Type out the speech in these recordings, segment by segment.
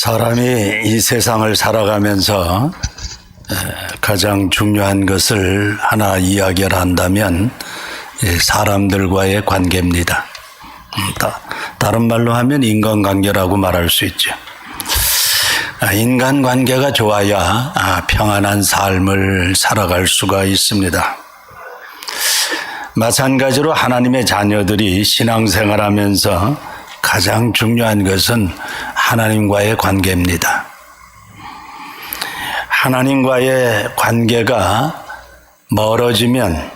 사람이 이 세상을 살아가면서 가장 중요한 것을 하나 이야기를 한다면 사람들과의 관계입니다. 다른 말로 하면 인간관계라고 말할 수 있죠. 인간관계가 좋아야 평안한 삶을 살아갈 수가 있습니다. 마찬가지로 하나님의 자녀들이 신앙생활하면서 가장 중요한 것은 하나님과의 관계입니다. 하나님과의 관계가 멀어지면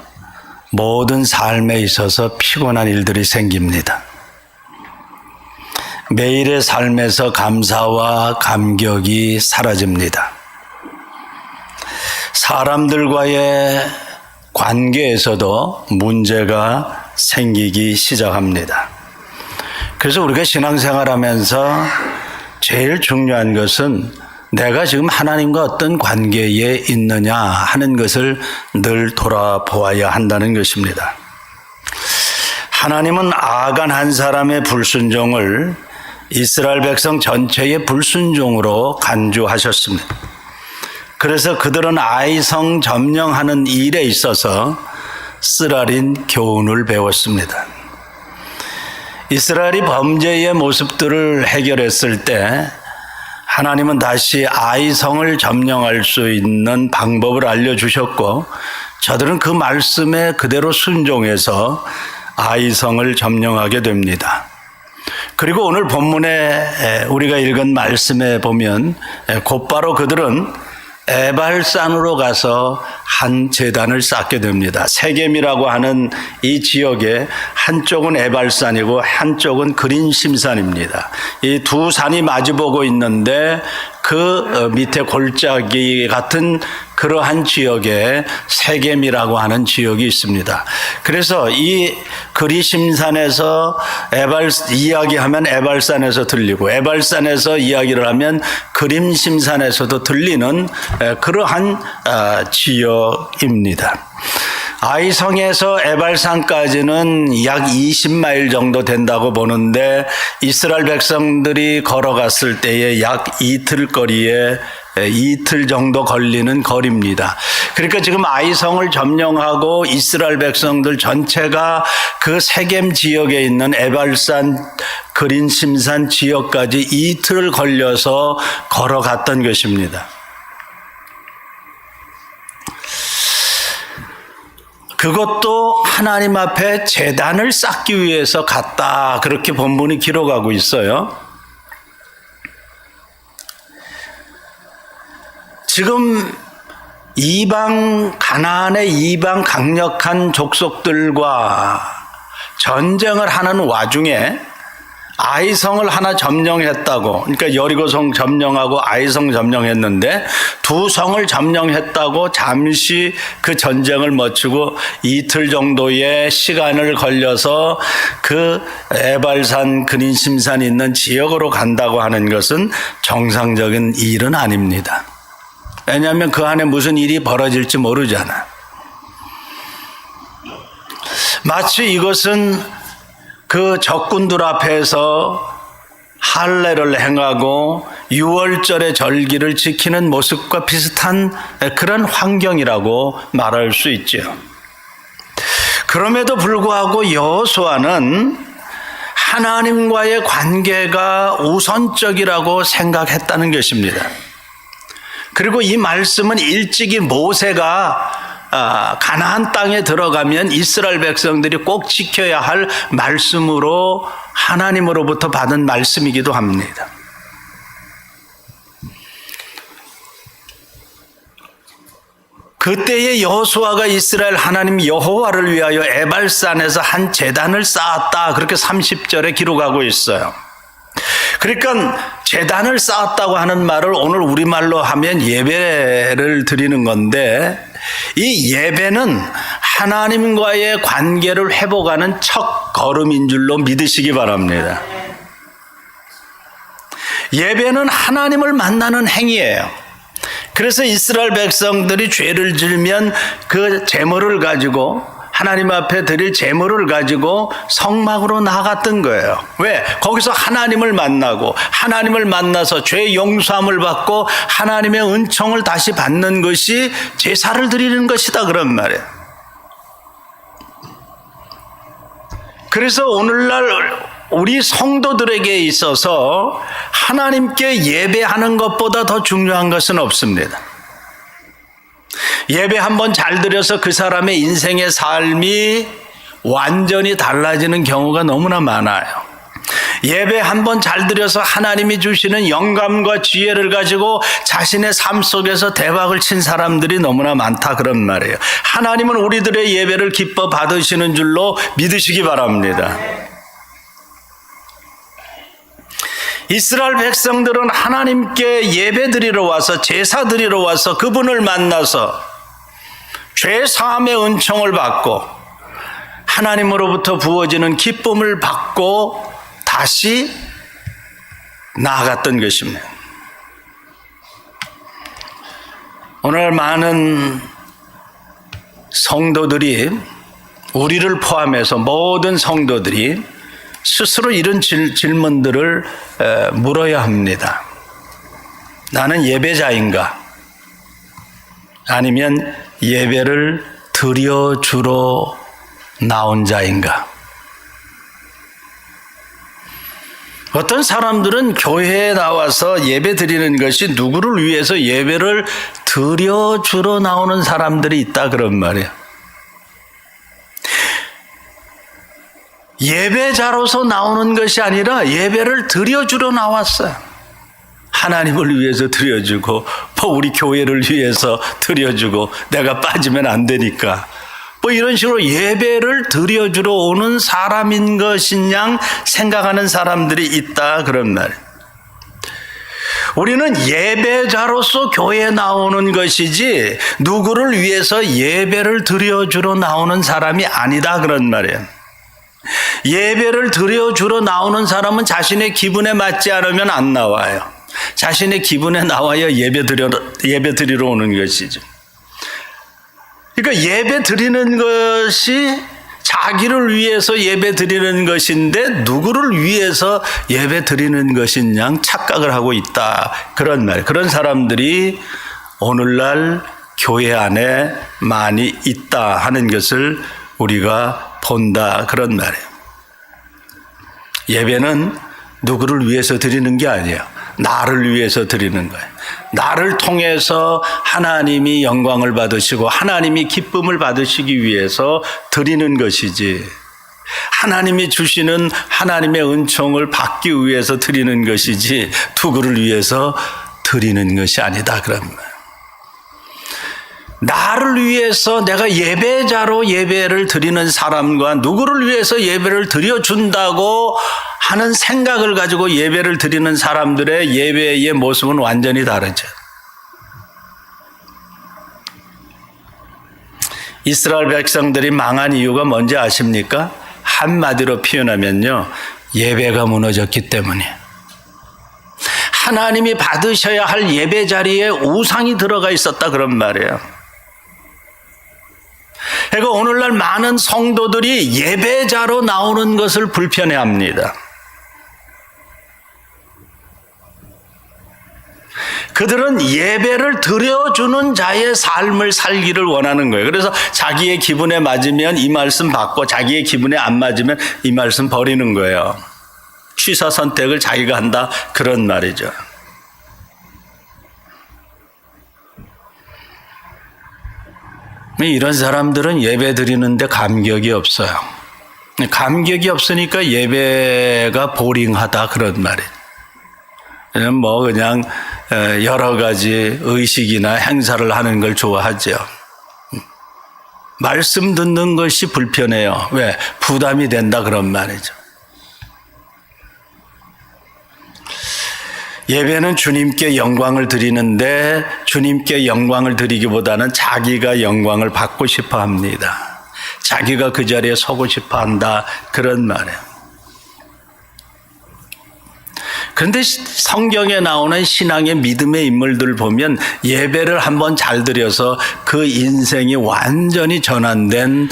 모든 삶에 있어서 피곤한 일들이 생깁니다. 매일의 삶에서 감사와 감격이 사라집니다. 사람들과의 관계에서도 문제가 생기기 시작합니다. 그래서 우리가 신앙생활하면서 제일 중요한 것은 내가 지금 하나님과 어떤 관계에 있느냐 하는 것을 늘 돌아보아야 한다는 것입니다. 하나님은 아간 한 사람의 불순종을 이스라엘 백성 전체의 불순종으로 간주하셨습니다. 그래서 그들은 아이성 점령하는 일에 있어서 쓰라린 교훈을 배웠습니다. 이스라엘이 범죄의 모습들을 해결했을 때 하나님은 다시 아이성을 점령할 수 있는 방법을 알려주셨고 저들은 그 말씀에 그대로 순종해서 아이성을 점령하게 됩니다. 그리고 오늘 본문에 우리가 읽은 말씀에 보면 곧바로 그들은 에발산으로 가서 한 제단을 쌓게 됩니다. 세겜이라고 하는 이 지역에 한쪽은 에발산이고 한쪽은 그린심산입니다. 이 두 산이 마주보고 있는데 그 밑에 골짜기 같은 그러한 지역에 세겜이라고 하는 지역이 있습니다. 그래서 이 그리심산에서 이야기하면 에발산에서 들리고 에발산에서 이야기를 하면 그림심산에서도 들리는 그러한 지역입니다. 아이성에서 에발산까지는 약 20마일 정도 된다고 보는데 이스라엘 백성들이 걸어갔을 때에 약 이틀 거리에 이틀 정도 걸리는 거리입니다. 그러니까 지금 아이성을 점령하고 이스라엘 백성들 전체가 그 세겜 지역에 있는 에발산 그린심산 지역까지 이틀 걸려서 걸어갔던 것입니다. 그것도 하나님 앞에 제단을 쌓기 위해서 갔다. 그렇게 본문이 기록하고 있어요. 지금 가나안의 이방 강력한 족속들과 전쟁을 하는 와중에 아이성을 하나 점령했다고, 그러니까 여리고성 점령하고 아이성 점령했는데 두 성을 점령했다고 잠시 그 전쟁을 멈추고 이틀 정도의 시간을 걸려서 그 에발산 그린심산이 있는 지역으로 간다고 하는 것은 정상적인 일은 아닙니다. 왜냐하면 그 안에 무슨 일이 벌어질지 모르잖아. 마치 이것은 그 적군들 앞에서 할례를 행하고 유월절의 절기를 지키는 모습과 비슷한 그런 환경이라고 말할 수 있죠. 그럼에도 불구하고 여호수아는 하나님과의 관계가 우선적이라고 생각했다는 것입니다. 그리고 이 말씀은 일찍이 모세가 가나안 땅에 들어가면 이스라엘 백성들이 꼭 지켜야 할 말씀으로 하나님으로부터 받은 말씀이기도 합니다. 그때의 여호수아가 이스라엘 하나님 여호와를 위하여 에발산에서 한 제단을 쌓았다. 그렇게 30절에 기록하고 있어요. 그러니까 제단을 쌓았다고 하는 말을 오늘 우리말로 하면 예배를 드리는 건데 이 예배는 하나님과의 관계를 회복하는 첫 걸음인 줄로 믿으시기 바랍니다. 예배는 하나님을 만나는 행위예요. 그래서 이스라엘 백성들이 죄를 지으면 그 제물을 가지고 하나님 앞에 드릴 제물을 가지고 성막으로 나갔던 거예요. 왜? 거기서 하나님을 만나고 하나님을 만나서 죄 용서함을 받고 하나님의 은총을 다시 받는 것이 제사를 드리는 것이다 그런 말이에요. 그래서 오늘날 우리 성도들에게 있어서 하나님께 예배하는 것보다 더 중요한 것은 없습니다. 예배 한번 잘 드려서 그 사람의 인생의 삶이 완전히 달라지는 경우가 너무나 많아요. 예배 한번 잘 드려서 하나님이 주시는 영감과 지혜를 가지고 자신의 삶 속에서 대박을 친 사람들이 너무나 많다 그런 말이에요. 하나님은 우리들의 예배를 기뻐 받으시는 줄로 믿으시기 바랍니다. 이스라엘 백성들은 하나님께 예배드리러 와서 제사 드리러 와서 그분을 만나서 죄 사함의 은총을 받고 하나님으로부터 부어지는 기쁨을 받고 다시 나아갔던 것입니다. 오늘 많은 성도들이 우리를 포함해서 모든 성도들이 스스로 이런 질문들을 물어야 합니다. 나는 예배자인가? 아니면 예배를 드려주러 나온 자인가? 어떤 사람들은 교회에 나와서 예배 드리는 것이 누구를 위해서 예배를 드려주러 나오는 사람들이 있다 그런 말이에요. 예배자로서 나오는 것이 아니라 예배를 드려주러 나왔어요. 하나님을 위해서 드려주고 뭐 우리 교회를 위해서 드려주고 내가 빠지면 안 되니까 뭐 이런 식으로 예배를 드려주러 오는 사람인 것인 양 생각하는 사람들이 있다 그런 말이에요. 우리는 예배자로서 교회에 나오는 것이지 누구를 위해서 예배를 드려주러 나오는 사람이 아니다 그런 말이에요. 예배를 드려주러 나오는 사람은 자신의 기분에 맞지 않으면 안 나와요. 자신의 기분에 나와야 예배 드리러 오는 것이죠. 그러니까 예배 드리는 것이 자기를 위해서 예배 드리는 것인데 누구를 위해서 예배 드리는 것인 양 착각을 하고 있다. 그런 말. 그런 사람들이 오늘날 교회 안에 많이 있다 하는 것을 우리가 본다 그런 말이에요. 예배는 누구를 위해서 드리는 게 아니에요. 나를 위해서 드리는 거예요. 나를 통해서 하나님이 영광을 받으시고 하나님이 기쁨을 받으시기 위해서 드리는 것이지 하나님이 주시는 하나님의 은총을 받기 위해서 드리는 것이지 누구를 위해서 드리는 것이 아니다 그런 말이에요. 나를 위해서 내가 예배자로 예배를 드리는 사람과 누구를 위해서 예배를 드려준다고 하는 생각을 가지고 예배를 드리는 사람들의 예배의 모습은 완전히 다르죠. 이스라엘 백성들이 망한 이유가 뭔지 아십니까? 한마디로 표현하면요, 예배가 무너졌기 때문에. 하나님이 받으셔야 할 예배 자리에 우상이 들어가 있었다 그런 말이에요. 그러니까 오늘날 많은 성도들이 예배자로 나오는 것을 불편해합니다. 그들은 예배를 드려주는 자의 삶을 살기를 원하는 거예요. 그래서 자기의 기분에 맞으면 이 말씀 받고 자기의 기분에 안 맞으면 이 말씀 버리는 거예요. 취사 선택을 자기가 한다 그런 말이죠. 이런 사람들은 예배 드리는데 감격이 없어요. 감격이 없으니까 예배가 보링하다 그런 말이에요. 뭐 그냥 여러 가지 의식이나 행사를 하는 걸 좋아하죠. 말씀 듣는 것이 불편해요. 왜? 부담이 된다 그런 말이죠. 예배는 주님께 영광을 드리는데 주님께 영광을 드리기보다는 자기가 영광을 받고 싶어 합니다. 자기가 그 자리에 서고 싶어 한다 그런 말이에요. 그런데 성경에 나오는 신앙의 믿음의 인물들 보면 예배를 한번 잘 드려서 그 인생이 완전히 전환된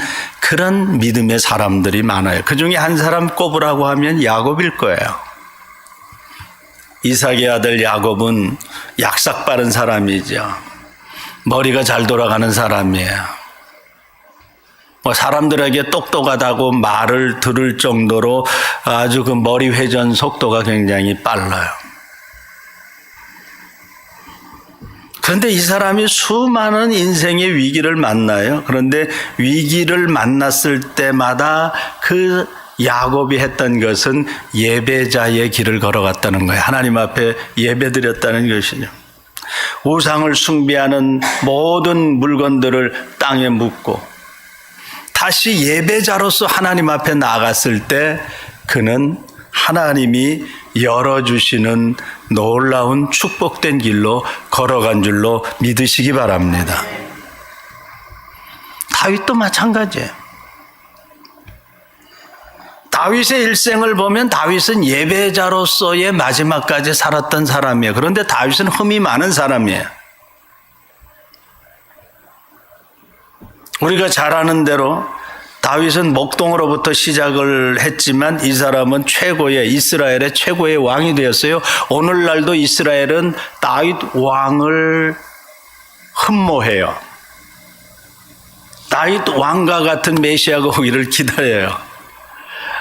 그런 믿음의 사람들이 많아요. 그 중에 한 사람 꼽으라고 하면 야곱일 거예요. 이삭의 아들 야곱은 약삭 빠른 사람이죠. 머리가 잘 돌아가는 사람이에요. 사람들에게 똑똑하다고 말을 들을 정도로 아주 그 머리 회전 속도가 굉장히 빨라요. 그런데 이 사람이 수많은 인생의 위기를 만나요. 그런데 위기를 만났을 때마다 그 야곱이 했던 것은 예배자의 길을 걸어갔다는 거예요. 하나님 앞에 예배드렸다는 것이죠. 우상을 숭배하는 모든 물건들을 땅에 묻고 다시 예배자로서 하나님 앞에 나갔을 때 그는 하나님이 열어주시는 놀라운 축복된 길로 걸어간 줄로 믿으시기 바랍니다. 다윗도 마찬가지예요. 다윗의 일생을 보면 다윗은 예배자로서의 마지막까지 살았던 사람이에요. 그런데 다윗은 흠이 많은 사람이에요. 우리가 잘 아는 대로 다윗은 목동으로부터 시작을 했지만 이 사람은 이스라엘의 최고의 왕이 되었어요. 오늘날도 이스라엘은 다윗 왕을 흠모해요. 다윗 왕과 같은 메시아가 오기를 기다려요.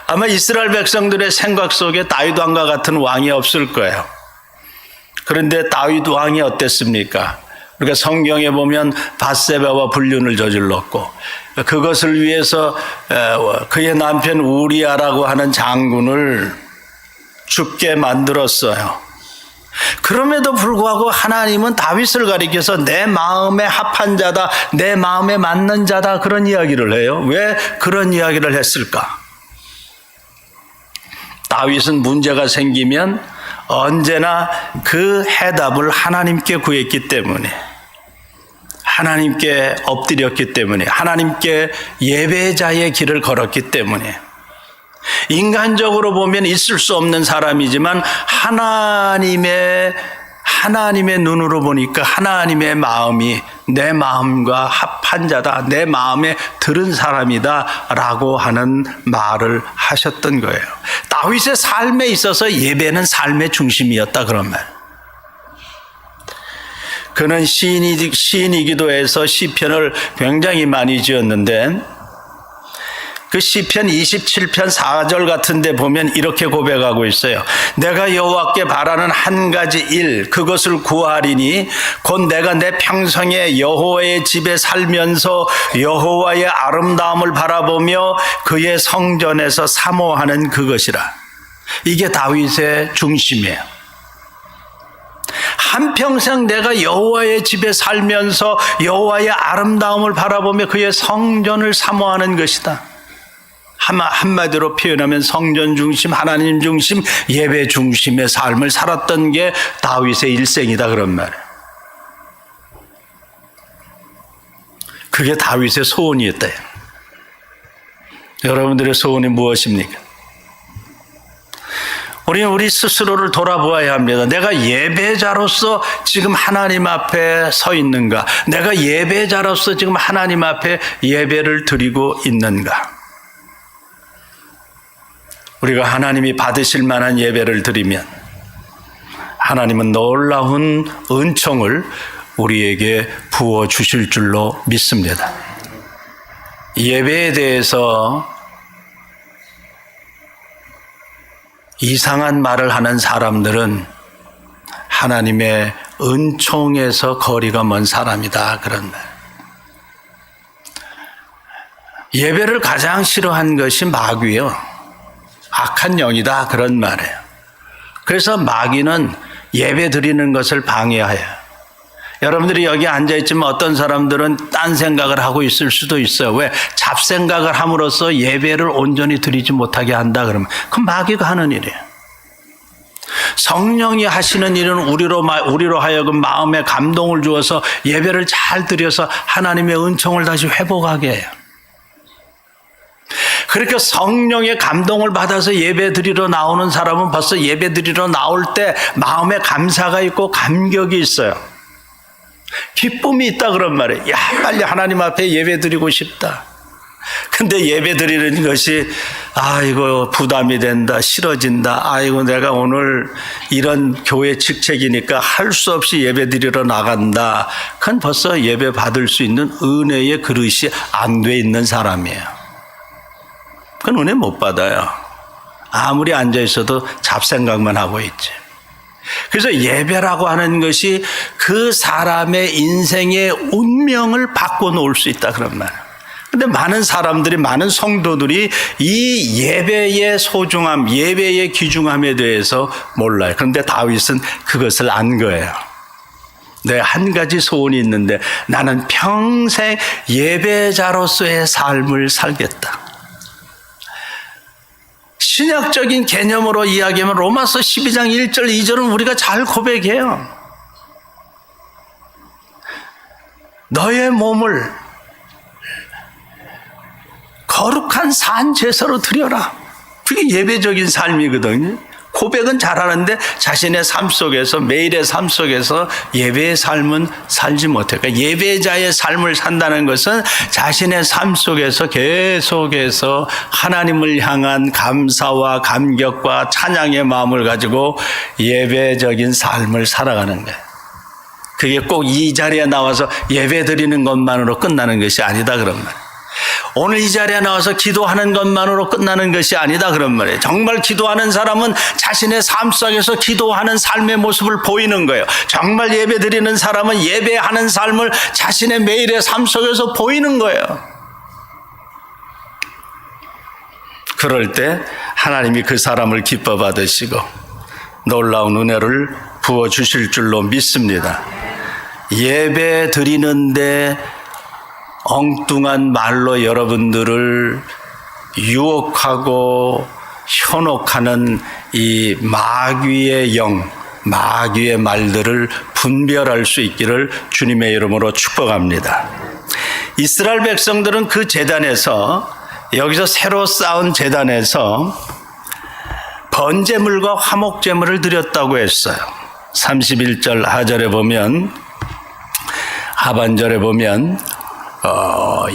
아마 이스라엘 백성들의 생각 속에 다윗 왕과 같은 왕이 없을 거예요. 그런데 다윗 왕이 어땠습니까? 우리가 성경에 보면 밧세바와 불륜을 저질렀고 그것을 위해서 그의 남편 우리아라고 하는 장군을 죽게 만들었어요. 그럼에도 불구하고 하나님은 다윗을 가리켜서 내 마음에 합한 자다, 내 마음에 맞는 자다 그런 이야기를 해요. 왜 그런 이야기를 했을까? 다윗은 문제가 생기면 언제나 그 해답을 하나님께 구했기 때문에, 하나님께 엎드렸기 때문에, 하나님께 예배자의 길을 걸었기 때문에, 인간적으로 보면 있을 수 없는 사람이지만 하나님의 눈으로 보니까 하나님의 마음이 내 마음과 합한 자다, 내 마음에 들은 사람이다 라고 하는 말을 하셨던 거예요. 다윗의 삶에 있어서 예배는 삶의 중심이었다 그런 말. 그는 시인이기도 해서 시편을 굉장히 많이 지었는데 그 시편 27편 4절 같은 데 보면 이렇게 고백하고 있어요. 내가 여호와께 바라는 한 가지 일 그것을 구하리니 곧 내가 내 평생에 여호와의 집에 살면서 여호와의 아름다움을 바라보며 그의 성전에서 사모하는 그것이라. 이게 다윗의 중심이에요. 한평생 내가 여호와의 집에 살면서 여호와의 아름다움을 바라보며 그의 성전을 사모하는 것이다. 한마디로 표현하면 성전 중심, 하나님 중심, 예배 중심의 삶을 살았던 게 다윗의 일생이다 그런 말이에요. 그게 다윗의 소원이었대요. 여러분들의 소원이 무엇입니까? 우리는 우리 스스로를 돌아보아야 합니다. 내가 예배자로서 지금 하나님 앞에 서 있는가? 내가 예배자로서 지금 하나님 앞에 예배를 드리고 있는가? 우리가 하나님이 받으실 만한 예배를 드리면 하나님은 놀라운 은총을 우리에게 부어주실 줄로 믿습니다. 예배에 대해서 이상한 말을 하는 사람들은 하나님의 은총에서 거리가 먼 사람이다 그런 말. 예배를 가장 싫어한 것이 마귀요. 악한 영이다 그런 말이에요. 그래서 마귀는 예배 드리는 것을 방해해요. 여러분들이 여기 앉아있지만 어떤 사람들은 딴 생각을 하고 있을 수도 있어요. 왜? 잡생각을 함으로써 예배를 온전히 드리지 못하게 한다 그러면 그건 마귀가 하는 일이에요. 성령이 하시는 일은 우리로 하여금 마음에 감동을 주어서 예배를 잘 드려서 하나님의 은총을 다시 회복하게 해요. 그렇게 성령의 감동을 받아서 예배 드리러 나오는 사람은 벌써 예배 드리러 나올 때 마음에 감사가 있고 감격이 있어요. 기쁨이 있다 그런 말이에요. 야, 빨리 하나님 앞에 예배 드리고 싶다. 근데 예배 드리는 것이 이거 부담이 된다, 싫어진다, 이거 내가 오늘 이런 교회 직책이니까 할 수 없이 예배 드리러 나간다. 그건 벌써 예배 받을 수 있는 은혜의 그릇이 안 돼 있는 사람이에요. 그건 은혜 못 받아요. 아무리 앉아 있어도 잡생각만 하고 있지. 그래서 예배라고 하는 것이 그 사람의 인생의 운명을 바꿔놓을 수 있다 그런 말이에요. 근데 많은 사람들이, 많은 성도들이 이 예배의 소중함, 예배의 귀중함에 대해서 몰라요. 그런데 다윗은 그것을 안 거예요. 내 한 가지 소원이 있는데 나는 평생 예배자로서의 삶을 살겠다. 신약적인 개념으로 이야기하면 로마서 12장 1절 2절은 우리가 잘 고백해요. 너의 몸을 거룩한 산 제사로 드려라. 그게 예배적인 삶이거든요. 고백은 잘하는데 자신의 삶 속에서, 매일의 삶 속에서 예배의 삶은 살지 못해요. 그러니까 예배자의 삶을 산다는 것은 자신의 삶 속에서 계속해서 하나님을 향한 감사와 감격과 찬양의 마음을 가지고 예배적인 삶을 살아가는 거예요. 그게 꼭 이 자리에 나와서 예배 드리는 것만으로 끝나는 것이 아니다 그런 말이에요. 오늘 이 자리에 나와서 기도하는 것만으로 끝나는 것이 아니다 그런 말이에요. 정말 기도하는 사람은 자신의 삶 속에서 기도하는 삶의 모습을 보이는 거예요. 정말 예배 드리는 사람은 예배하는 삶을 자신의 매일의 삶 속에서 보이는 거예요. 그럴 때 하나님이 그 사람을 기뻐 받으시고 놀라운 은혜를 부어주실 줄로 믿습니다. 예배 드리는데 엉뚱한 말로 여러분들을 유혹하고 현혹하는 이 마귀의 영, 마귀의 말들을 분별할 수 있기를 주님의 이름으로 축복합니다. 이스라엘 백성들은 그 제단에서, 여기서 새로 쌓은 제단에서 번제물과 화목제물을 드렸다고 했어요. 31절 하절에 보면, 하반절에 보면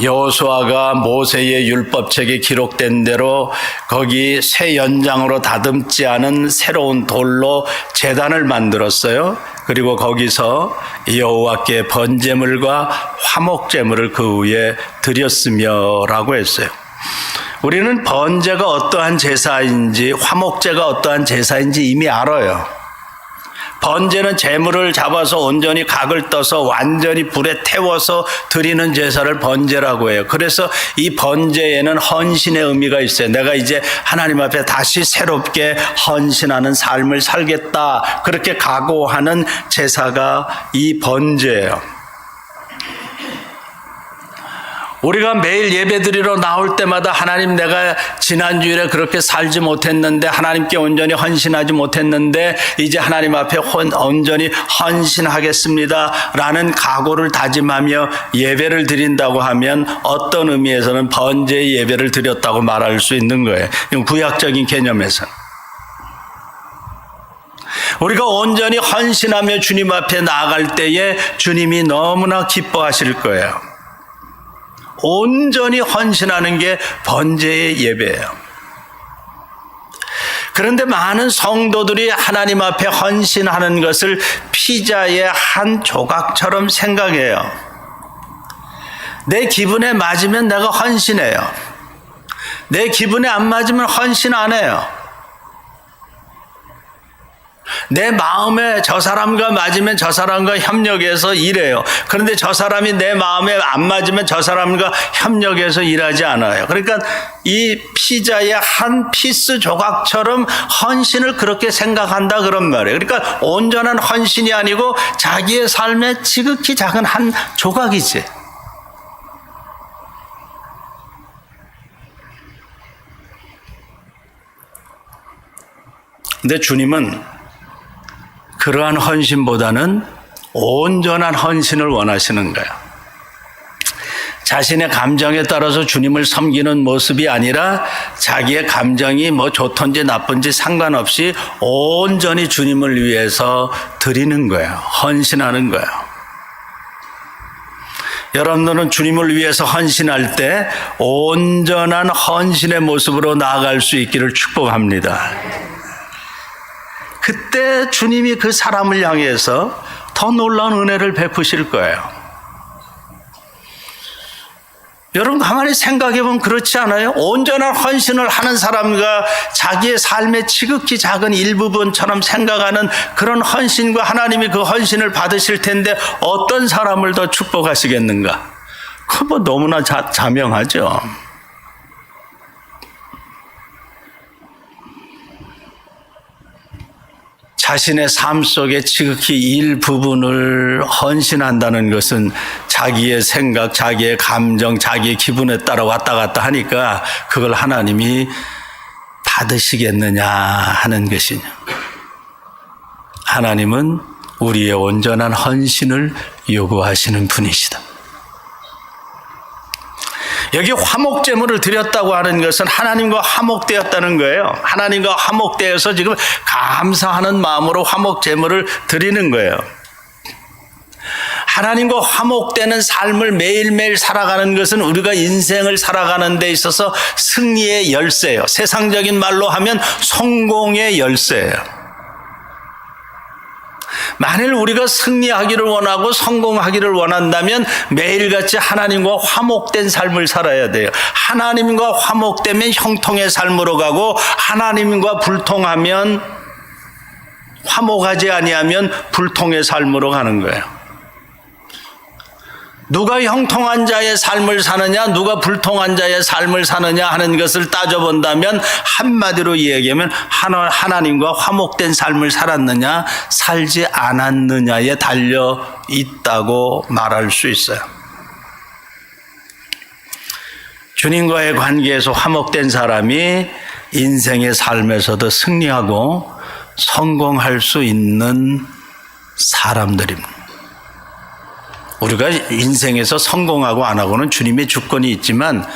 여호수아가 모세의 율법책에 기록된 대로 거기 새 연장으로 다듬지 않은 새로운 돌로 제단을 만들었어요. 그리고 거기서 여호와께 번제물과 화목제물을 그 위에 드렸으며라고 했어요. 우리는 번제가 어떠한 제사인지 화목제가 어떠한 제사인지 이미 알아요. 번제는 제물을 잡아서 온전히 각을 떠서 완전히 불에 태워서 드리는 제사를 번제라고 해요. 그래서 이 번제에는 헌신의 의미가 있어요. 내가 이제 하나님 앞에 다시 새롭게 헌신하는 삶을 살겠다, 그렇게 각오하는 제사가 이 번제예요. 우리가 매일 예배드리러 나올 때마다 하나님, 내가 지난 주일에 그렇게 살지 못했는데, 하나님께 온전히 헌신하지 못했는데 이제 하나님 앞에 온전히 헌신하겠습니다 라는 각오를 다짐하며 예배를 드린다고 하면 어떤 의미에서는 번제의 예배를 드렸다고 말할 수 있는 거예요. 구약적인 개념에서는. 우리가 온전히 헌신하며 주님 앞에 나아갈 때에 주님이 너무나 기뻐하실 거예요. 온전히 헌신하는 게 번제의 예배예요. 그런데 많은 성도들이 하나님 앞에 헌신하는 것을 피자의 한 조각처럼 생각해요. 내 기분에 맞으면 내가 헌신해요. 내 기분에 안 맞으면 헌신 안 해요. 내 마음에 저 사람과 맞으면 저 사람과 협력해서 일해요. 그런데 저 사람이 내 마음에 안 맞으면 저 사람과 협력해서 일하지 않아요. 그러니까 이 피자의 한 피스 조각처럼 헌신을 그렇게 생각한다 그런 말이에요. 그러니까 온전한 헌신이 아니고 자기의 삶의 지극히 작은 한 조각이지. 근데 주님은 그러한 헌신보다는 온전한 헌신을 원하시는 거예요. 자신의 감정에 따라서 주님을 섬기는 모습이 아니라 자기의 감정이 뭐 좋든지 나쁜지 상관없이 온전히 주님을 위해서 드리는 거예요. 헌신하는 거예요. 여러분들은 주님을 위해서 헌신할 때 온전한 헌신의 모습으로 나아갈 수 있기를 축복합니다. 그때 주님이 그 사람을 향해서 더 놀라운 은혜를 베푸실 거예요. 여러분 가만히 생각해보면 그렇지 않아요? 온전한 헌신을 하는 사람과 자기의 삶의 지극히 작은 일부분처럼 생각하는 그런 헌신과 하나님이 그 헌신을 받으실 텐데 어떤 사람을 더 축복하시겠는가? 그거 뭐 너무나 자명하죠. 자신의 삶 속에 지극히 일부분을 헌신한다는 것은 자기의 생각, 자기의 감정, 자기의 기분에 따라 왔다 갔다 하니까 그걸 하나님이 받으시겠느냐 하는 것이냐. 하나님은 우리의 온전한 헌신을 요구하시는 분이시다. 여기 화목제물을 드렸다고 하는 것은 하나님과 화목되었다는 거예요. 하나님과 화목되어서 지금 감사하는 마음으로 화목제물을 드리는 거예요. 하나님과 화목되는 삶을 매일매일 살아가는 것은 우리가 인생을 살아가는 데 있어서 승리의 열쇠예요. 세상적인 말로 하면 성공의 열쇠예요. 만일 우리가 승리하기를 원하고 성공하기를 원한다면 매일같이 하나님과 화목된 삶을 살아야 돼요. 하나님과 화목되면 형통의 삶으로 가고 하나님과 불통하면 화목하지 아니하면 불통의 삶으로 가는 거예요. 누가 형통한 자의 삶을 사느냐, 누가 불통한 자의 삶을 사느냐 하는 것을 따져본다면 한마디로 이야기하면 하나님과 화목된 삶을 살았느냐, 살지 않았느냐에 달려 있다고 말할 수 있어요. 주님과의 관계에서 화목된 사람이 인생의 삶에서도 승리하고 성공할 수 있는 사람들입니다. 우리가 인생에서 성공하고 안 하고는 주님의 주권이 있지만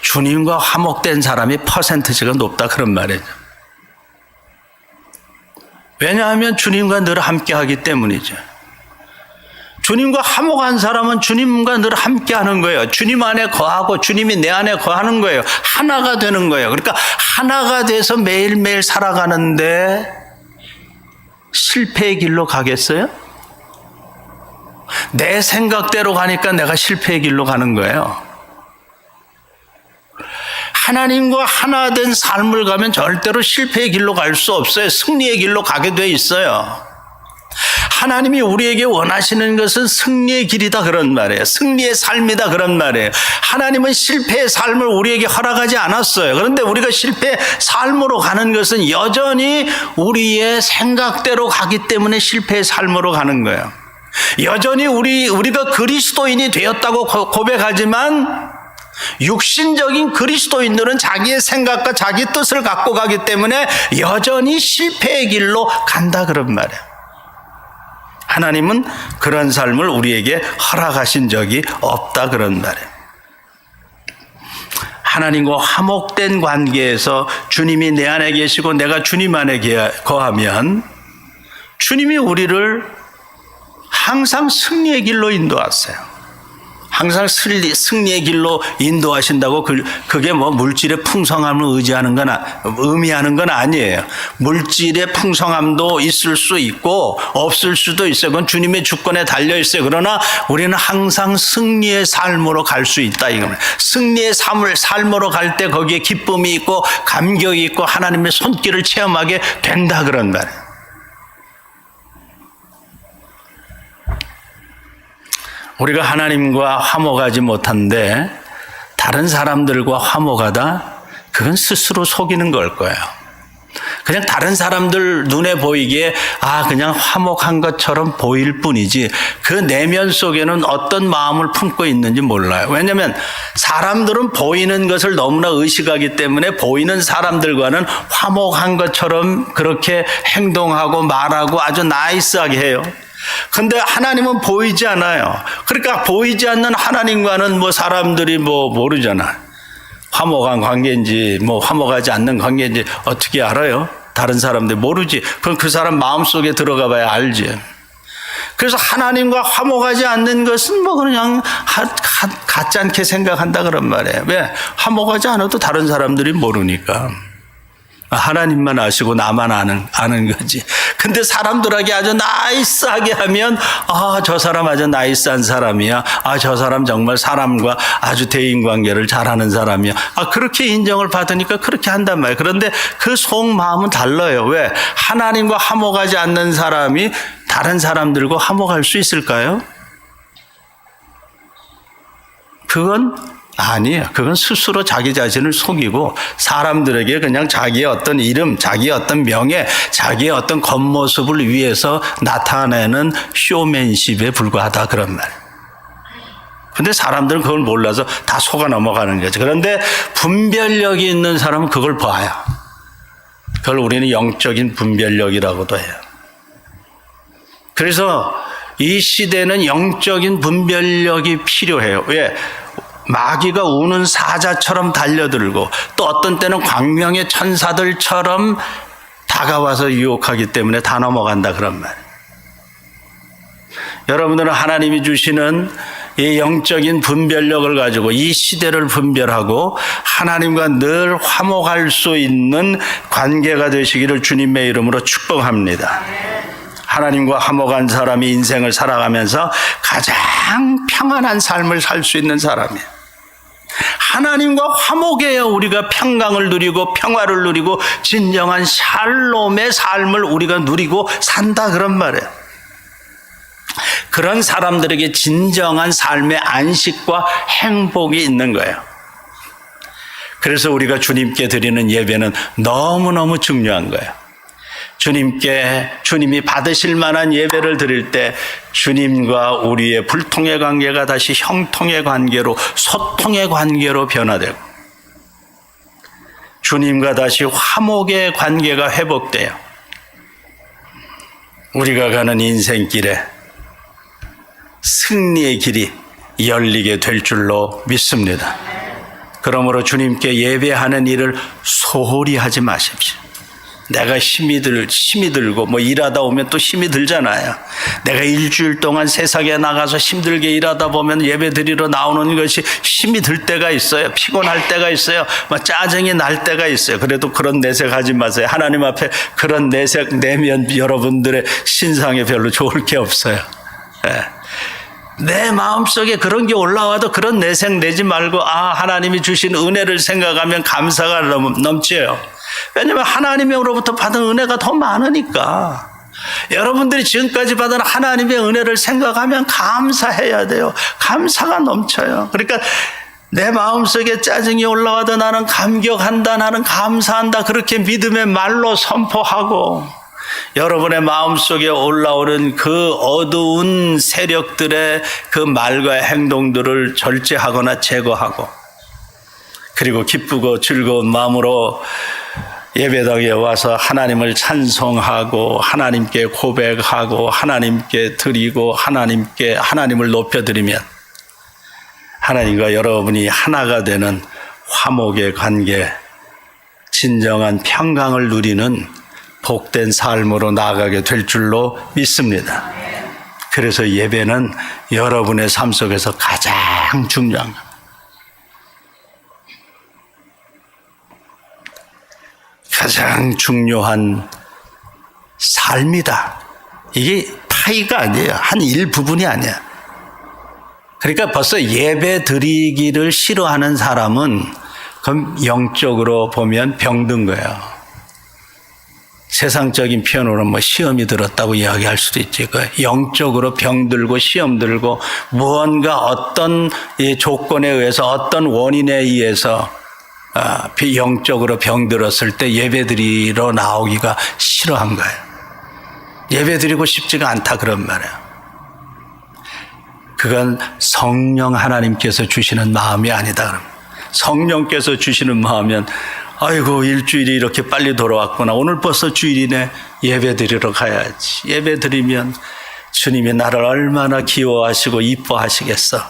주님과 화목된 사람이 퍼센트지가 높다 그런 말이죠. 왜냐하면 주님과 늘 함께하기 때문이죠. 주님과 화목한 사람은 주님과 늘 함께하는 거예요. 주님 안에 거하고 주님이 내 안에 거하는 거예요. 하나가 되는 거예요. 그러니까 하나가 돼서 매일매일 살아가는데 실패의 길로 가겠어요? 내 생각대로 가니까 내가 실패의 길로 가는 거예요. 하나님과 하나 된 삶을 가면 절대로 실패의 길로 갈 수 없어요. 승리의 길로 가게 돼 있어요. 하나님이 우리에게 원하시는 것은 승리의 길이다 그런 말이에요. 승리의 삶이다 그런 말이에요. 하나님은 실패의 삶을 우리에게 허락하지 않았어요. 그런데 우리가 실패의 삶으로 가는 것은 여전히 우리의 생각대로 가기 때문에 실패의 삶으로 가는 거예요. 여전히 우리가 그리스도인이 되었다고 고백하지만 육신적인 그리스도인들은 자기의 생각과 자기 뜻을 갖고 가기 때문에 여전히 실패의 길로 간다 그런 말이에요. 하나님은 그런 삶을 우리에게 허락하신 적이 없다 그런 말이에요. 하나님과 화목된 관계에서 주님이 내 안에 계시고 내가 주님 안에 거하면 주님이 우리를 항상 승리의 길로 인도하세요. 항상 승리의 길로 인도하신다고 그게 뭐 물질의 풍성함을 의미하는 건 아니에요. 물질의 풍성함도 있을 수 있고 없을 수도 있어요. 그건 주님의 주권에 달려 있어요. 그러나 우리는 항상 승리의 삶으로 갈 수 있다 이겁니다. 승리의 삶으로 갈 때 거기에 기쁨이 있고 감격이 있고 하나님의 손길을 체험하게 된다 그런 말이에요. 우리가 하나님과 화목하지 못한데 다른 사람들과 화목하다? 그건 스스로 속이는 걸 거예요. 그냥 다른 사람들 눈에 보이기에 그냥 화목한 것처럼 보일 뿐이지 그 내면 속에는 어떤 마음을 품고 있는지 몰라요. 왜냐하면 사람들은 보이는 것을 너무나 의식하기 때문에 보이는 사람들과는 화목한 것처럼 그렇게 행동하고 말하고 아주 나이스하게 해요. 근데 하나님은 보이지 않아요. 그러니까 보이지 않는 하나님과는 사람들이 모르잖아. 화목한 관계인지 화목하지 않는 관계인지 어떻게 알아요? 다른 사람들이 모르지. 그럼 그 사람 마음속에 들어가 봐야 알지. 그래서 하나님과 화목하지 않는 것은 뭐 그냥 같지 않게 생각한다 그런 말이에요. 왜? 화목하지 않아도 다른 사람들이 모르니까. 하나님만 아시고 나만 아는 거지. 근데 사람들에게 아주 나이스하게 하면 저 사람 아주 나이스한 사람이야. 저 사람 정말 사람과 아주 대인관계를 잘하는 사람이야. 그렇게 인정을 받으니까 그렇게 한단 말이에요. 그런데 그 속마음은 달라요. 왜? 하나님과 화목하지 않는 사람이 다른 사람들과 화목할 수 있을까요? 그건 아니에요. 그건 스스로 자기 자신을 속이고 사람들에게 그냥 자기의 어떤 이름, 자기의 어떤 명예, 자기의 어떤 겉모습을 위해서 나타내는 쇼맨십에 불과하다 그런 말. 근데 사람들은 그걸 몰라서 다 속아 넘어가는 거죠. 그런데 분별력이 있는 사람은 그걸 봐요. 그걸 우리는 영적인 분별력이라고도 해요. 그래서 이 시대는 영적인 분별력이 필요해요. 왜? 마귀가 우는 사자처럼 달려들고 또 어떤 때는 광명의 천사들처럼 다가와서 유혹하기 때문에 다 넘어간다 그런 말. 여러분들은 하나님이 주시는 이 영적인 분별력을 가지고 이 시대를 분별하고 하나님과 늘 화목할 수 있는 관계가 되시기를 주님의 이름으로 축복합니다. 하나님과 화목한 사람이 인생을 살아가면서 가장 평안한 삶을 살 수 있는 사람이에요. 하나님과 화목해야 우리가 평강을 누리고 평화를 누리고 진정한 샬롬의 삶을 우리가 누리고 산다 그런 말이에요. 그런 사람들에게 진정한 삶의 안식과 행복이 있는 거예요. 그래서 우리가 주님께 드리는 예배는 너무너무 중요한 거예요. 주님이 받으실 만한 예배를 드릴 때 주님과 우리의 불통의 관계가 다시 형통의 관계로, 소통의 관계로 변화되고 주님과 다시 화목의 관계가 회복돼요. 우리가 가는 인생길에 승리의 길이 열리게 될 줄로 믿습니다. 그러므로 주님께 예배하는 일을 소홀히 하지 마십시오. 내가 힘이 들고 뭐 일하다 오면 또 힘이 들잖아요. 내가 일주일 동안 세상에 나가서 힘들게 일하다 보면 예배 드리러 나오는 것이 힘이 들 때가 있어요. 피곤할 때가 있어요. 막 짜증이 날 때가 있어요. 그래도 그런 내색하지 마세요. 하나님 앞에 그런 내색 내면 여러분들의 신상에 별로 좋을 게 없어요. 내 마음속에 그런 게 올라와도 그런 내색 내지 말고 하나님이 주신 은혜를 생각하면 감사가 넘쳐요. 왜냐하면 하나님으로부터 받은 은혜가 더 많으니까. 여러분들이 지금까지 받은 하나님의 은혜를 생각하면 감사해야 돼요. 감사가 넘쳐요. 그러니까 내 마음속에 짜증이 올라와도 나는 감격한다, 나는 감사한다, 그렇게 믿음의 말로 선포하고 여러분의 마음속에 올라오는 그 어두운 세력들의 그 말과 행동들을 절제하거나 제거하고 그리고 기쁘고 즐거운 마음으로 예배당에 와서 하나님을 찬송하고 하나님께 고백하고 하나님께 드리고 하나님을 높여드리면 하나님과 여러분이 하나가 되는 화목의 관계, 진정한 평강을 누리는 복된 삶으로 나아가게 될 줄로 믿습니다. 그래서 예배는 여러분의 삶 속에서 가장 중요한 겁니다. 가장 중요한 삶이다. 이게 파이가 아니에요. 한 일부분이 아니야. 그러니까 벌써 예배 드리기를 싫어하는 사람은 그럼 영적으로 보면 병든 거예요. 세상적인 표현으로 뭐 시험이 들었다고 이야기할 수도 있지. 영적으로 병들고 시험 들고 무언가 어떤 조건에 의해서 어떤 원인에 의해서 영적으로 병들었을 때 예배드리러 나오기가 싫어한 거예요. 예배드리고 싶지가 않다 그런 말이에요. 그건 성령 하나님께서 주시는 마음이 아니다. 그럼 성령께서 주시는 마음이면 아이고 일주일이 이렇게 빨리 돌아왔구나. 오늘 벌써 주일이네. 예배드리러 가야지. 예배드리면 주님이 나를 얼마나 귀여워하시고 이뻐하시겠어.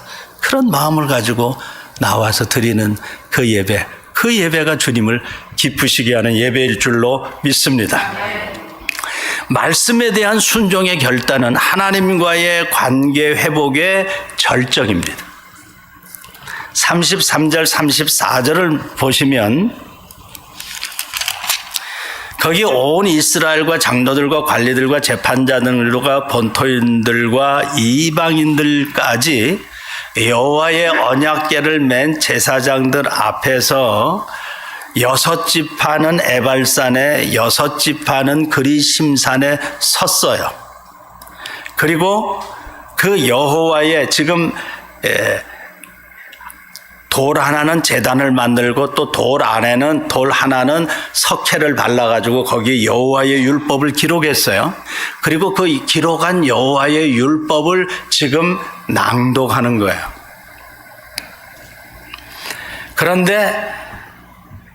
그런 마음을 가지고 나와서 드리는 그 예배. 그 예배가 주님을 기쁘시게 하는 예배일 줄로 믿습니다. 말씀에 대한 순종의 결단은 하나님과의 관계 회복의 절정입니다. 33절, 34절을 보시면 거기 온 이스라엘과 장로들과 관리들과 재판자들과 본토인들과 이방인들까지 여호와의 언약궤를 맨 제사장들 앞에서 6지파는 에발산에 6지파는 그리심산에 섰어요. 그리고 그 여호와의 지금 돌 하나는 제단을 만들고 또 돌 안에는 돌 하나는 석회를 발라가지고 거기에 여호와의 율법을 기록했어요. 그리고 그 기록한 여호와의 율법을 지금 낭독하는 거예요. 그런데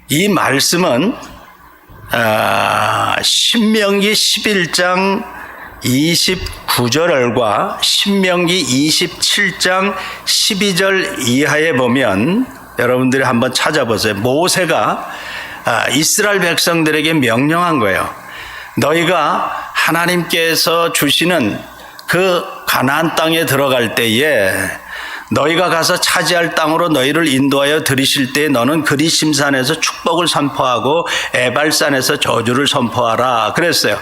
이 말씀은 신명기 11장 29절과 신명기 27장 12절 이하에 보면 여러분들이 한번 찾아보세요. 모세가 이스라엘 백성들에게 명령한 거예요. 너희가 하나님께서 주시는 그 가나안 땅에 들어갈 때에 너희가 가서 차지할 땅으로 너희를 인도하여 들이실 때 너는 그리심산에서 축복을 선포하고 에발산에서 저주를 선포하라 그랬어요.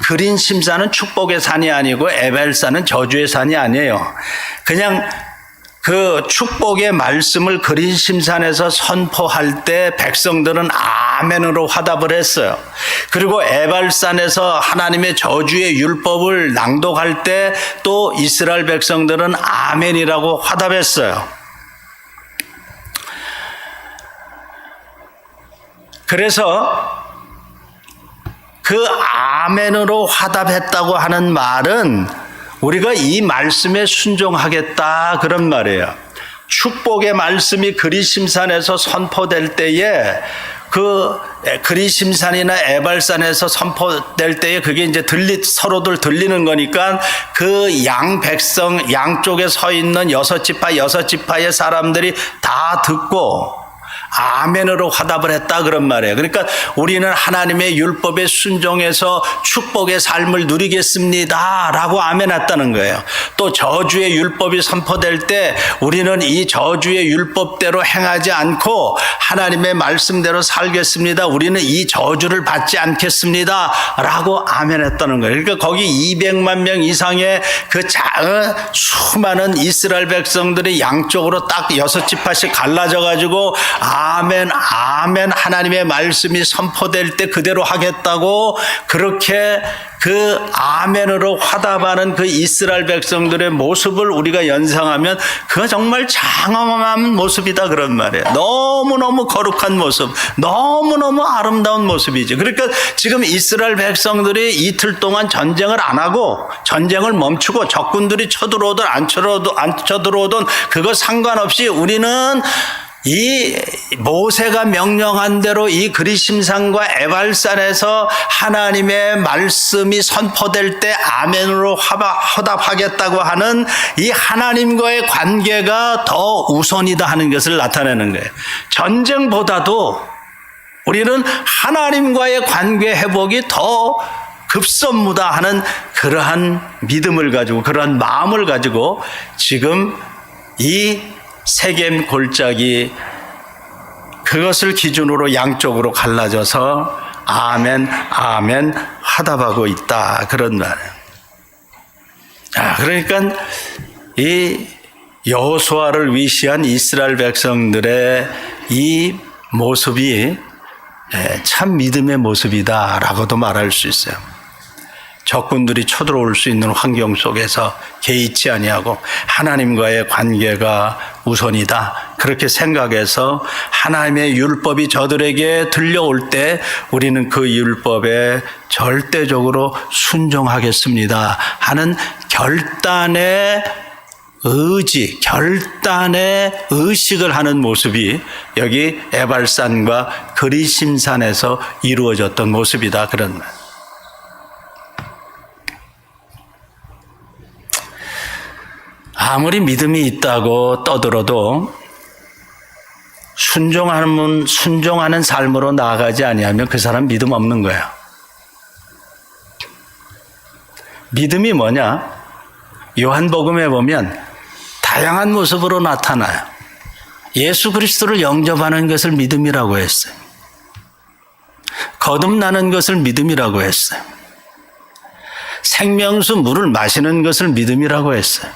그리심산은 축복의 산이 아니고 에발산은 저주의 산이 아니에요. 그냥 그 축복의 말씀을 그리심산에서 선포할 때 백성들은 아멘으로 화답을 했어요. 그리고 에발산에서 하나님의 저주의 율법을 낭독할 때 또 이스라엘 백성들은 아멘이라고 화답했어요. 그래서 그 아멘으로 화답했다고 하는 말은 우리가 이 말씀에 순종하겠다 그런 말이에요. 축복의 말씀이 그리심산에서 선포될 때에 그 그리심산이나 에발산에서 선포될 때에 그게 이제 서로들 들리는 거니까 그 백성 양쪽에 서 있는 6지파의 사람들이 다 듣고 아멘으로 화답을 했다 그런 말이에요. 그러니까 우리는 하나님의 율법에 순종해서 축복의 삶을 누리겠습니다 라고 아멘했다는 거예요. 또 저주의 율법이 선포될 때 우리는 이 저주의 율법대로 행하지 않고 하나님의 말씀대로 살겠습니다. 우리는 이 저주를 받지 않겠습니다 라고 아멘했다는 거예요. 그러니까 거기 200만 명 이상의 그 수많은 이스라엘 백성들이 양쪽으로 딱 6지파씩 갈라져 가지고 아멘, 아멘 하나님의 말씀이 선포될 때 그대로 하겠다고 그렇게 그 아멘으로 화답하는 그 이스라엘 백성들의 모습을 우리가 연상하면 그거 정말 장엄한 모습이다 그런 말이에요. 너무너무 거룩한 모습, 너무너무 아름다운 모습이죠. 그러니까 지금 이스라엘 백성들이 이틀 동안 전쟁을 안 하고 전쟁을 멈추고 적군들이 쳐들어오든 안 쳐들어오든 그거 상관없이 우리는 이 모세가 명령한 대로 이 그리심산과 에발산에서 하나님의 말씀이 선포될 때 아멘으로 화답하겠다고 하는 이 하나님과의 관계가 더 우선이다 하는 것을 나타내는 거예요. 전쟁보다도 우리는 하나님과의 관계 회복이 더 급선무다 하는 그러한 믿음을 가지고 그러한 마음을 가지고 지금 이 세겜 골짜기 그것을 기준으로 양쪽으로 갈라져서 아멘 아멘 화답하고 있다 그런 말이에요. 그러니까 이 여호수아를 위시한 이스라엘 백성들의 이 모습이 참 믿음의 모습이다라고도 말할 수 있어요. 적군들이 쳐들어올 수 있는 환경 속에서 개의치 아니하고 하나님과의 관계가 우선이다. 그렇게 생각해서 하나님의 율법이 저들에게 들려올 때 우리는 그 율법에 절대적으로 순종하겠습니다 하는 결단의 의지, 결단의 의식을 하는 모습이 여기 에발산과 그리심산에서 이루어졌던 모습이다. 그런 말. 아무리 믿음이 있다고 떠들어도 순종하는 삶으로 나아가지 아니하면 그 사람 믿음 없는 거예요. 믿음이 뭐냐? 요한복음에 보면 다양한 모습으로 나타나요. 예수 그리스도를 영접하는 것을 믿음이라고 했어요. 거듭나는 것을 믿음이라고 했어요. 생명수 물을 마시는 것을 믿음이라고 했어요.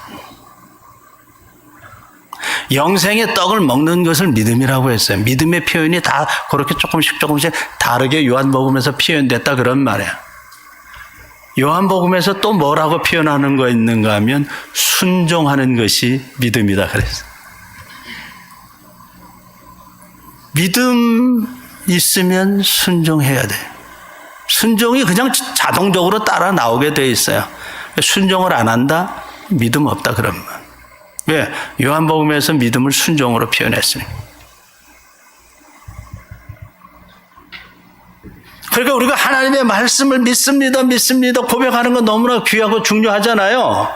영생의 떡을 먹는 것을 믿음이라고 했어요. 믿음의 표현이 다 그렇게 조금씩 다르게 요한복음에서 표현됐다 그런 말이에요. 요한복음에서 또 뭐라고 표현하는 거 있는가 하면 순종하는 것이 믿음이다 그랬어요. 믿음 있으면 순종해야 돼. 순종이 그냥 자동적으로 따라 나오게 돼 있어요. 순종을 안 한다? 믿음 없다 그런 말. 왜? 요한복음에서 믿음을 순종으로 표현했으니까. 그러니까 우리가 하나님의 말씀을 믿습니다 고백하는 건 너무나 귀하고 중요하잖아요.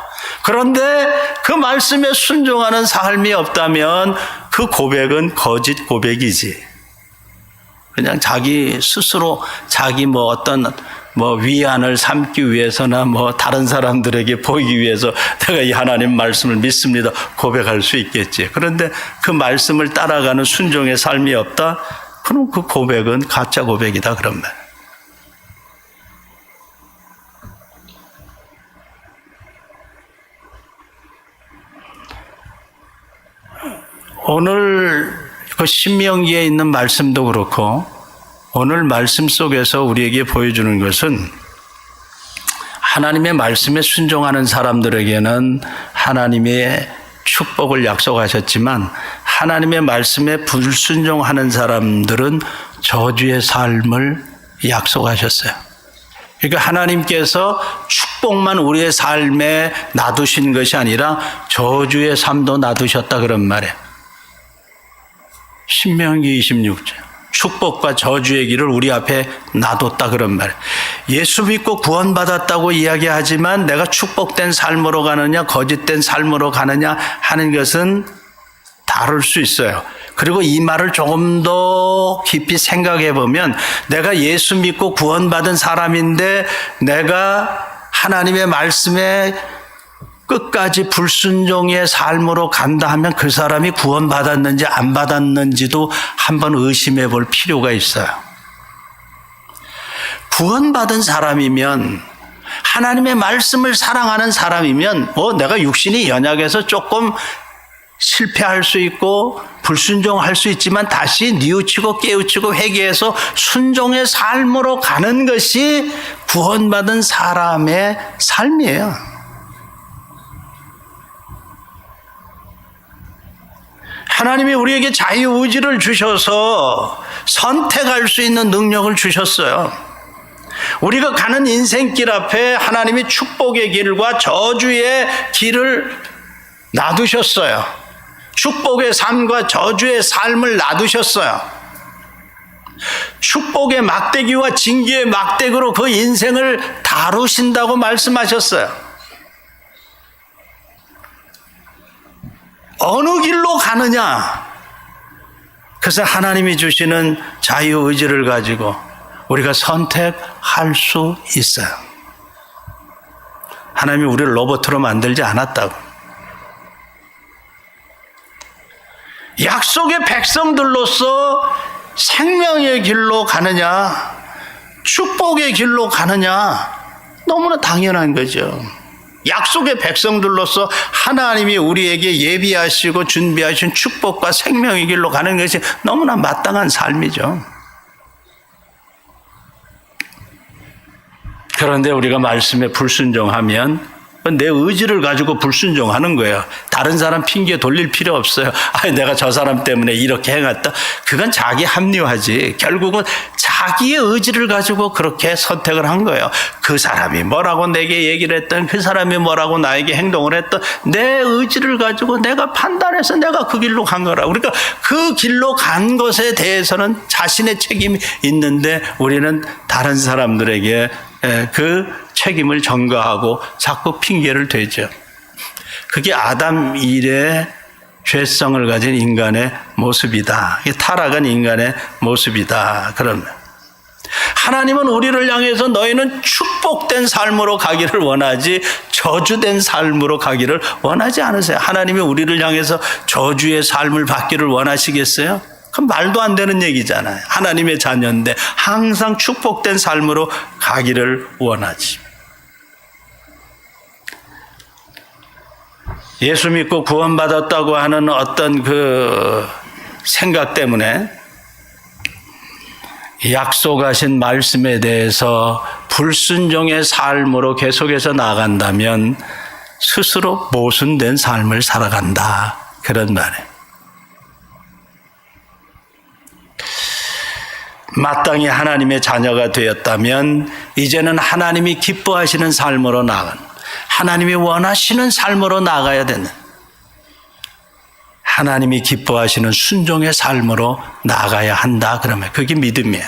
그런데 그 말씀에 순종하는 삶이 없다면 그 고백은 거짓 고백이지. 그냥 자기 스스로 자기 어떤 위안을 삼기 위해서나 다른 사람들에게 보이기 위해서 내가 이 하나님 말씀을 믿습니다 고백할 수 있겠지. 그런데 그 말씀을 따라가는 순종의 삶이 없다? 그럼 그 고백은 가짜 고백이다 그런 말. 오늘 그 신명기에 있는 말씀도 그렇고 오늘 말씀 속에서 우리에게 보여주는 것은 하나님의 말씀에 순종하는 사람들에게는 하나님의 축복을 약속하셨지만 하나님의 말씀에 불순종하는 사람들은 저주의 삶을 약속하셨어요. 그러니까 하나님께서 축복만 우리의 삶에 놔두신 것이 아니라 저주의 삶도 놔두셨다 그런 말이에요. 신명기 26절. 축복과 저주의 길을 우리 앞에 놔뒀다 그런 말. 예수 믿고 구원받았다고 이야기하지만 내가 축복된 삶으로 가느냐 거짓된 삶으로 가느냐 하는 것은 다를 수 있어요. 그리고 이 말을 조금 더 깊이 생각해 보면 내가 예수 믿고 구원받은 사람인데 내가 하나님의 말씀에 끝까지 불순종의 삶으로 간다 하면 그 사람이 구원받았는지 안 받았는지도 한번 의심해 볼 필요가 있어요. 구원받은 사람이면 하나님의 말씀을 사랑하는 사람이면 내가 육신이 연약해서 조금 실패할 수 있고 불순종할 수 있지만 다시 뉘우치고 깨우치고 회개해서 순종의 삶으로 가는 것이 구원받은 사람의 삶이에요. 하나님이 우리에게 자유의지를 주셔서 선택할 수 있는 능력을 주셨어요. 우리가 가는 인생길 앞에 하나님이 축복의 길과 저주의 길을 놔두셨어요. 축복의 삶과 저주의 삶을 놔두셨어요. 축복의 막대기와 징계의 막대기로 그 인생을 다루신다고 말씀하셨어요. 어느 길로 가느냐? 그래서 하나님이 주시는 자유의지를 가지고 우리가 선택할 수 있어요. 하나님이 우리를 로봇으로 만들지 않았다고. 약속의 백성들로서 생명의 길로 가느냐, 축복의 길로 가느냐, 너무나 당연한 거죠. 약속의 백성들로서 하나님이 우리에게 예비하시고 준비하신 축복과 생명의 길로 가는 것이 너무나 마땅한 삶이죠. 그런데 우리가 말씀에 불순종하면 내 의지를 가지고 불순종하는 거예요. 다른 사람 핑계 돌릴 필요 없어요. 내가 저 사람 때문에 이렇게 행했다. 그건 자기 합리화지. 결국은 자기의 의지를 가지고 그렇게 선택을 한 거예요. 그 사람이 뭐라고 내게 얘기를 했던, 그 사람이 뭐라고 나에게 행동을 했던, 내 의지를 가지고 내가 판단해서 내가 그 길로 간 거라. 그러니까 그 길로 간 것에 대해서는 자신의 책임이 있는데 우리는 다른 사람들에게 그 책임을 전가하고 자꾸 핑계를 대죠. 그게 아담 일의 죄성을 가진 인간의 모습이다. 타락한 인간의 모습이다. 그런. 하나님은 우리를 향해서 너희는 축복된 삶으로 가기를 원하지 저주된 삶으로 가기를 원하지 않으세요. 하나님이 우리를 향해서 저주의 삶을 받기를 원하시겠어요? 그건 말도 안 되는 얘기잖아요. 하나님의 자녀인데 항상 축복된 삶으로 가기를 원하지. 예수 믿고 구원받았다고 하는 어떤 그 생각 때문에 약속하신 말씀에 대해서 불순종의 삶으로 계속해서 나간다면 스스로 모순된 삶을 살아간다. 그런 말이에요. 마땅히 하나님의 자녀가 되었다면 이제는 하나님이 기뻐하시는 삶으로 나간, 하나님이 원하시는 삶으로 나가야 되는, 하나님이 기뻐하시는 순종의 삶으로 나가야 한다. 그러면 그게 믿음이에요.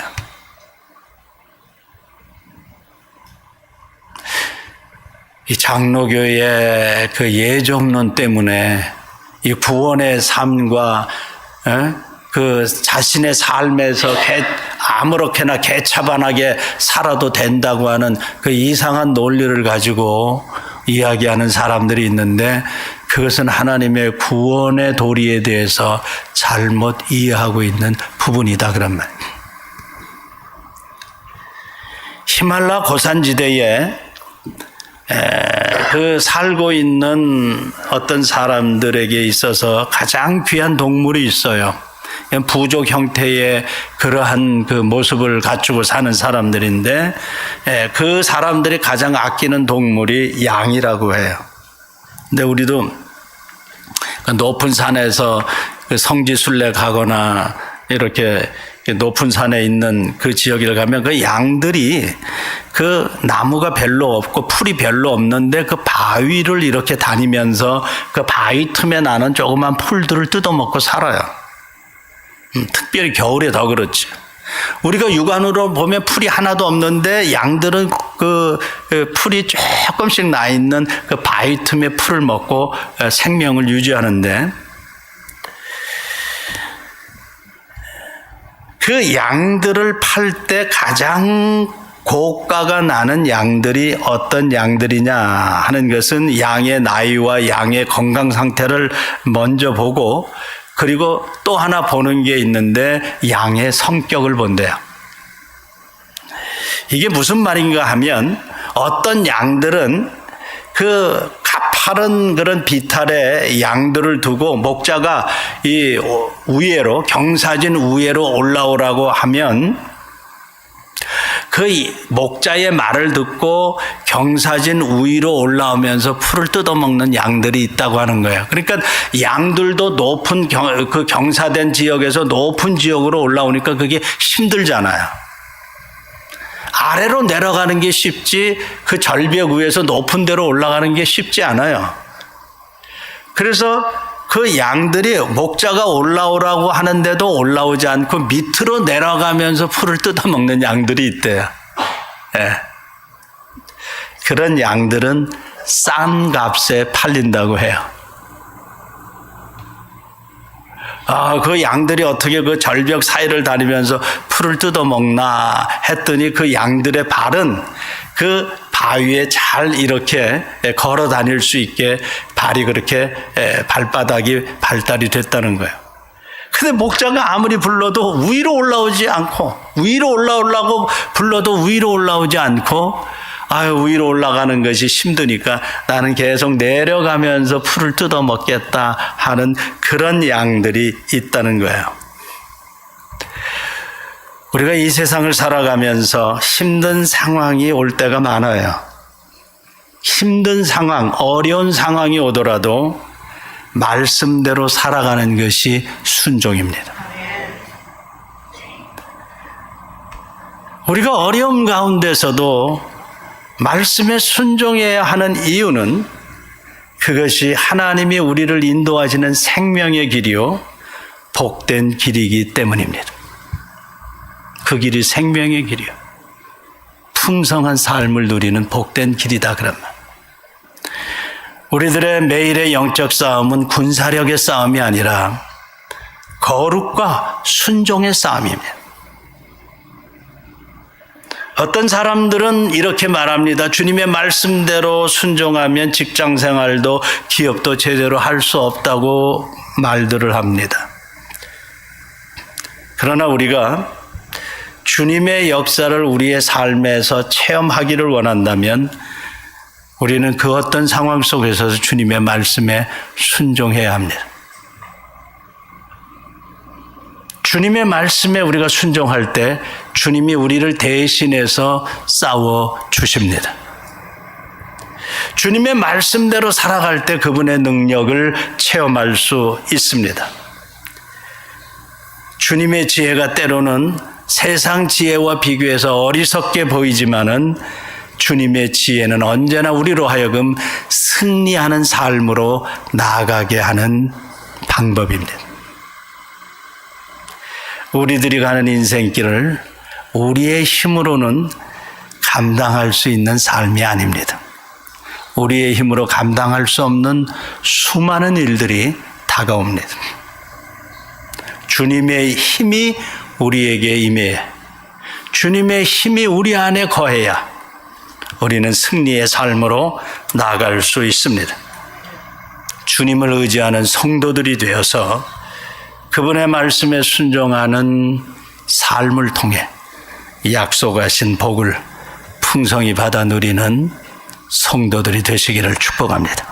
이 장로교의 그 예정론 때문에 이 구원의 삶과 그 자신의 삶에서 아무렇게나 개차반하게 살아도 된다고 하는 그 이상한 논리를 가지고 이야기하는 사람들이 있는데 그것은 하나님의 구원의 도리에 대해서 잘못 이해하고 있는 부분이다. 그런 말. 히말라 고산지대에 그 살고 있는 어떤 사람들에게 있어서 가장 귀한 동물이 있어요. 부족 형태의 그러한 그 모습을 갖추고 사는 사람들인데 그 사람들이 가장 아끼는 동물이 양이라고 해요. 근데 우리도 높은 산에서 성지순례 가거나 이렇게 높은 산에 있는 그 지역에 가면 그 양들이 그 나무가 별로 없고 풀이 별로 없는데 그 바위를 이렇게 다니면서 그 바위 틈에 나는 조그만 풀들을 뜯어먹고 살아요. 특별히 겨울에 더 그렇지. 우리가 육안으로 보면 풀이 하나도 없는데 양들은 그 풀이 조금씩 나 있는 그 바위 틈에 풀을 먹고 생명을 유지하는데 그 양들을 팔 때 가장 고가가 나는 양들이 어떤 양들이냐 하는 것은 양의 나이와 양의 건강 상태를 먼저 보고 그리고 또 하나 보는 게 있는데 양의 성격을 본대요. 이게 무슨 말인가 하면 어떤 양들은 그 가파른 그런 비탈에 양들을 두고 목자가 이 우회로 경사진 우회로 올라오라고 하면 그 목자의 말을 듣고 경사진 우위로 올라오면서 풀을 뜯어먹는 양들이 있다고 하는 거예요. 그러니까 양들도 높은 그 경사된 지역에서 높은 지역으로 올라오니까 그게 힘들잖아요. 아래로 내려가는 게 쉽지 그 절벽 위에서 높은 데로 올라가는 게 쉽지 않아요. 그래서 그 양들이 목자가 올라오라고 하는데도 올라오지 않고 밑으로 내려가면서 풀을 뜯어먹는 양들이 있대요. 예. 그런 양들은 싼 값에 팔린다고 해요. 그 양들이 어떻게 그 절벽 사이를 다니면서 풀을 뜯어먹나 했더니 그 양들의 발은 그 바위에 잘 이렇게 걸어 다닐 수 있게 발이 그렇게 발바닥이 발달이 됐다는 거예요. 근데 목자가 아무리 불러도 위로 올라오지 않고 위로 올라오려고 불러도 위로 올라오지 않고 위로 올라가는 것이 힘드니까 나는 계속 내려가면서 풀을 뜯어먹겠다 하는 그런 양들이 있다는 거예요. 우리가 이 세상을 살아가면서 힘든 상황이 올 때가 많아요. 힘든 상황, 어려운 상황이 오더라도 말씀대로 살아가는 것이 순종입니다. 우리가 어려움 가운데서도 말씀에 순종해야 하는 이유는 그것이 하나님이 우리를 인도하시는 생명의 길이요 복된 길이기 때문입니다. 그 길이 생명의 길이요 풍성한 삶을 누리는 복된 길이다 그런 말. 우리들의 매일의 영적 싸움은 군사력의 싸움이 아니라 거룩과 순종의 싸움입니다. 어떤 사람들은 이렇게 말합니다. 주님의 말씀대로 순종하면 직장 생활도 기업도 제대로 할 수 없다고 말들을 합니다. 그러나 우리가 주님의 역사를 우리의 삶에서 체험하기를 원한다면 우리는 그 어떤 상황 속에서 주님의 말씀에 순종해야 합니다. 주님의 말씀에 우리가 순종할 때 주님이 우리를 대신해서 싸워 주십니다. 주님의 말씀대로 살아갈 때 그분의 능력을 체험할 수 있습니다. 주님의 지혜가 때로는 세상 지혜와 비교해서 어리석게 보이지만은 주님의 지혜는 언제나 우리로 하여금 승리하는 삶으로 나아가게 하는 방법입니다. 우리들이 가는 인생길을 우리의 힘으로는 감당할 수 있는 삶이 아닙니다. 우리의 힘으로 감당할 수 없는 수많은 일들이 다가옵니다. 주님의 힘이 우리에게 임해 주님의 힘이 우리 안에 거해야 우리는 승리의 삶으로 나아갈 수 있습니다. 주님을 의지하는 성도들이 되어서 그분의 말씀에 순종하는 삶을 통해 약속하신 복을 풍성히 받아 누리는 성도들이 되시기를 축복합니다.